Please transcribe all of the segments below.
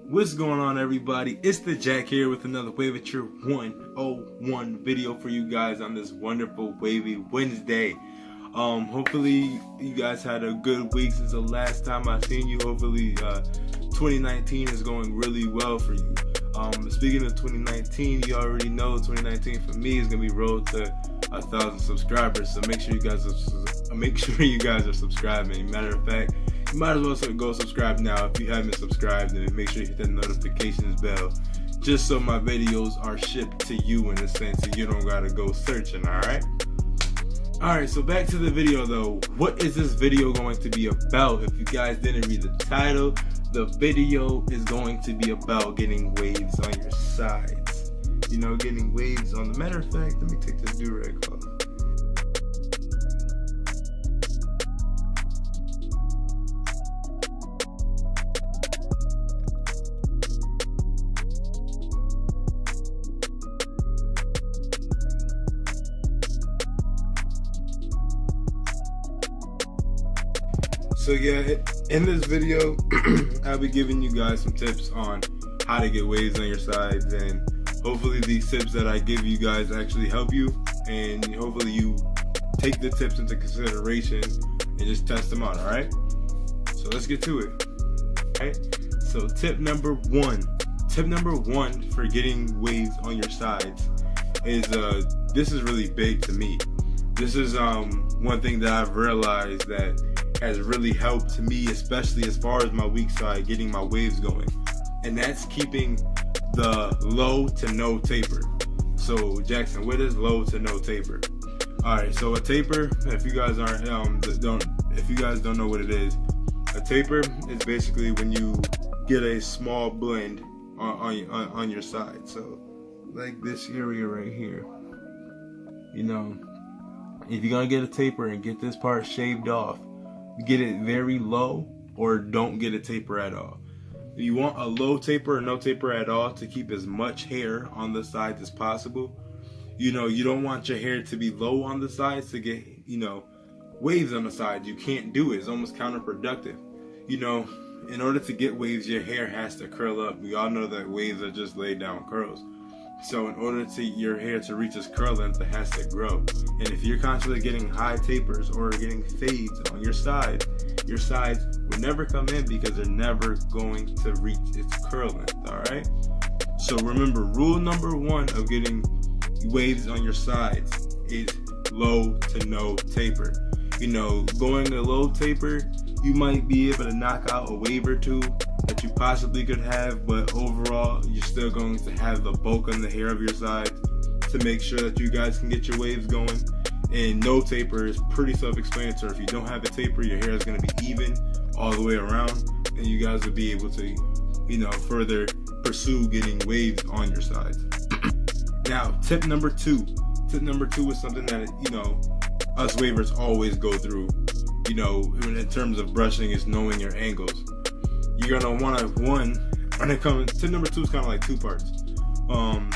What's going on, everybody? It's the Jack here with another Wavature 101 video for you guys on this wonderful Wavy Wednesday. Hopefully you guys had a good week since the last time I seen you. Hopefully 2019 is going really well for you. Speaking of 2019, you already know 2019 for me is gonna be road to 1,000 subscribers. So make sure you guys are subscribing. Matter of fact, you might as well go subscribe now if you haven't subscribed, and make sure you hit that notifications bell, just so my videos are shipped to you in a sense, so you don't gotta go searching. Alright, so back to the video though. What is this video going to be about? If you guys didn't read the title, the video is going to be about getting waves on your sides. You know, getting waves on the matter of fact, let me take this do-rag off. So yeah, in this video, I'll be giving you guys some tips on how to get waves on your sides, and hopefully these tips that I give you guys actually help you, and hopefully you take the tips into consideration and just test them out, alright? So let's get to it. Alright, so tip number one for getting waves on your sides is, this is really big to me. This is one thing that I've realized that has really helped me, especially as far as my weak side, getting my waves going, and that's keeping the low to no taper. So Jackson, what is low to no taper? Alright, so a taper, if you guys don't know what it is, a taper is basically when you get a small blend on your side. So like this area right here, you know, if you're gonna get a taper and get this part shaved off, get it very low or don't get a taper at all. You want a low taper or no taper at all to keep as much hair on the sides as possible. You know, you don't want your hair to be low on the sides to get, you know, waves on the sides. You can't do it. It's almost counterproductive. You know, in order to get waves, your hair has to curl up. We all know that waves are just laid down curls. So in order to your hair to reach its curl length, it has to grow. And if you're constantly getting high tapers or getting fades on your sides will never come in because they're never going to reach its curl length, alright? So remember, rule number one of getting waves on your sides is low to no taper. You know, going a low taper, you might be able to knock out a wave or two that you possibly could have, but overall you're still going to have the bulk on the hair of your sides to make sure that you guys can get your waves going. And no taper is pretty self-explanatory. If you don't have a taper, your hair is going to be even all the way around, and you guys will be able to, you know, further pursue getting waves on your sides. Now, tip number two is something that, you know, us wavers always go through, you know, in terms of brushing, is knowing your angles. You're gonna want to, tip number two is kind of like two parts.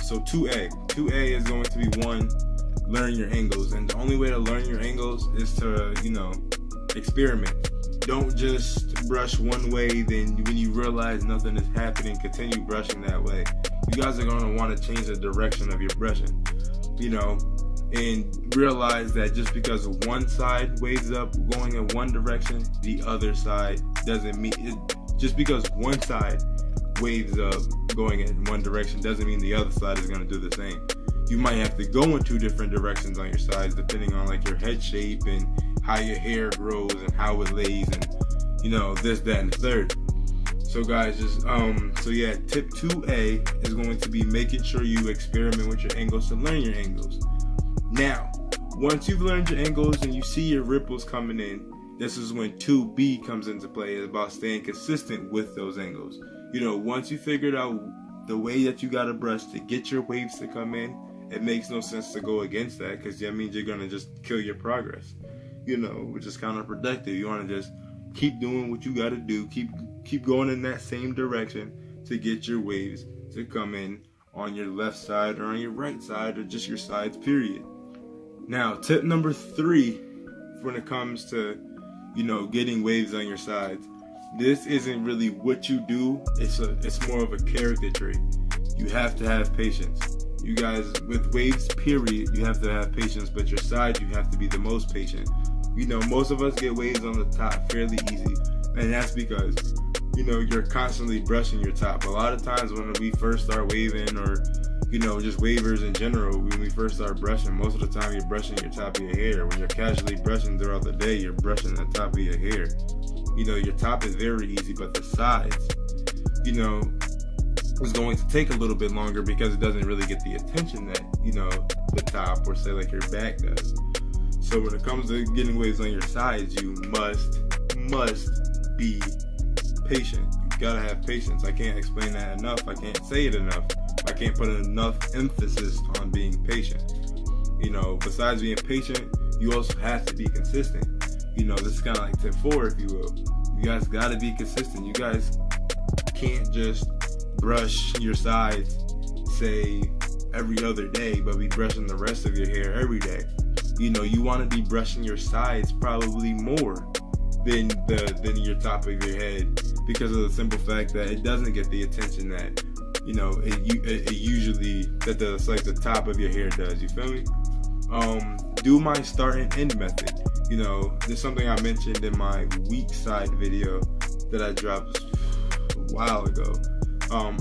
So 2A is going to be one, learn your angles, and the only way to learn your angles is to, you know, experiment. Don't just brush one way, then when you realize nothing is happening, continue brushing that way. You guys are gonna want to change the direction of your brushing, you know, and realize that just because one side waves up going in one direction, the other side doesn't mean it. Just because one side waves up going in one direction doesn't mean the other side is going to do the same. You might have to go in two different directions on your sides depending on like your head shape and how your hair grows and how it lays and, you know, this, that, and the third. So guys, just so yeah, tip 2A is going to be making sure you experiment with your angles to learn your angles. Now, once you've learned your angles and you see your ripples coming in, this is when 2B comes into play. It's about staying consistent with those angles. You know, once you figured out the way that you gotta brush to get your waves to come in, it makes no sense to go against that, because that means you're gonna just kill your progress. You know, which is counterproductive. You wanna just keep doing what you gotta do, keep going in that same direction to get your waves to come in on your left side or on your right side or just your sides, period. Now, tip number 3 when it comes to, you know, getting waves on your sides this isn't really what you do. It's more of a character trait. You have to have patience. You guys, with waves, period, you have to have patience, but your sides, you have to be the most patient. You know, most of us get waves on the top fairly easy, and that's because, you know, you're constantly brushing your top. A lot of times when we first start waving, or, you know, just wavers in general, when we first start brushing, most of the time you're brushing your top of your hair. When you're casually brushing throughout the day, you're brushing the top of your hair. You know, your top is very easy, but the sides, you know, is going to take a little bit longer because it doesn't really get the attention that, you know, the top, or say like your back does. So when it comes to getting waves on your sides, you must be patient. You gotta have patience. I can't explain that enough. I can't say it enough. I can't put enough emphasis on being patient. You know, besides being patient, you also have to be consistent. You know, this is kind of like tip 4, if you will. You guys gotta be consistent. You guys can't just brush your sides, say, every other day, but be brushing the rest of your hair every day. You know, you want to be brushing your sides probably more than your top of your head, because of the simple fact that it doesn't get the attention that, you know, it usually, that the top of your hair does. You feel me? Do my start and end method. You know, there's something I mentioned in my weak side video that I dropped a while ago.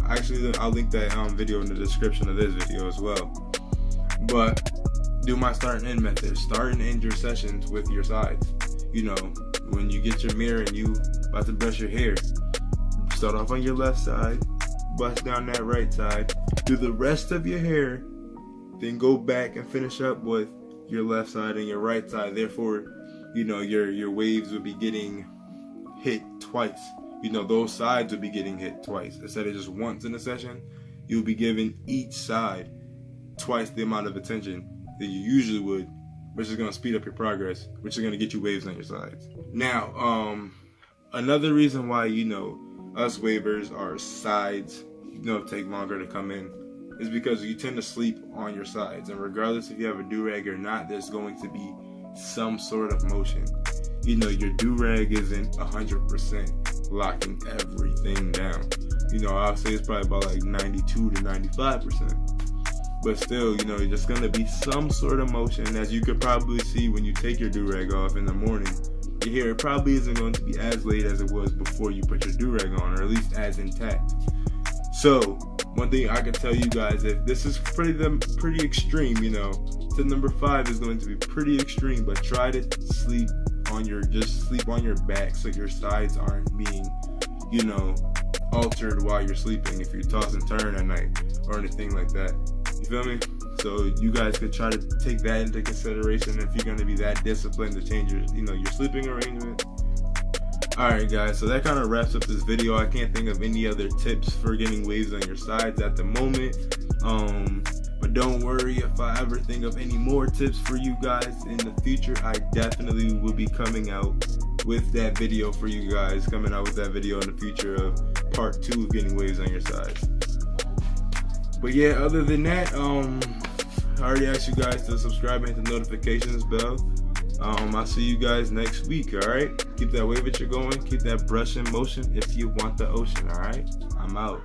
Actually, I'll link that video in the description of this video as well. But do my start and end method. Start and end your sessions with your sides. You know, when you get your mirror and you about to brush your hair, start off on your left side, bust down that right side, do the rest of your hair, then go back and finish up with your left side and your right side. Therefore, you know, your waves will be getting hit twice. You know, those sides will be getting hit twice. Instead of just once in a session, you'll be giving each side twice the amount of attention that you usually would, which is going to speed up your progress, which is going to get you waves on your sides. Now, another reason why, you know, us wavers, our sides, you know, take longer to come in is because you tend to sleep on your sides. And regardless if you have a do-rag or not, there's going to be some sort of motion. You know, your do-rag isn't 100% locking everything down. You know, I'll say it's probably about like 92 to 95%. But still, you know, there's going to be some sort of motion. As you could probably see when you take your do-rag off in the morning, your hair probably isn't going to be as laid as it was before you put your do-rag on, or at least as intact. So, one thing I can tell you guys, if this is pretty extreme, you know, tip number 5 is going to be pretty extreme, but try to sleep on your back so your sides aren't being, you know, altered while you're sleeping if you toss and turn at night or anything like that. You feel me? So you guys could try to take that into consideration if you're going to be that disciplined to change your, you know, your sleeping arrangement. Alright guys, so that kind of wraps up this video. I can't think of any other tips for getting waves on your sides at the moment. But don't worry, if I ever think of any more tips for you guys in the future, I definitely will be coming out with that video for you guys. Coming out with that video in the future of part 2 of getting waves on your sides. But yeah, other than that, I already asked you guys to subscribe and hit the notifications bell. I'll see you guys next week, alright? Keep that waveature going, keep that brushing motion if you want the ocean, alright? I'm out.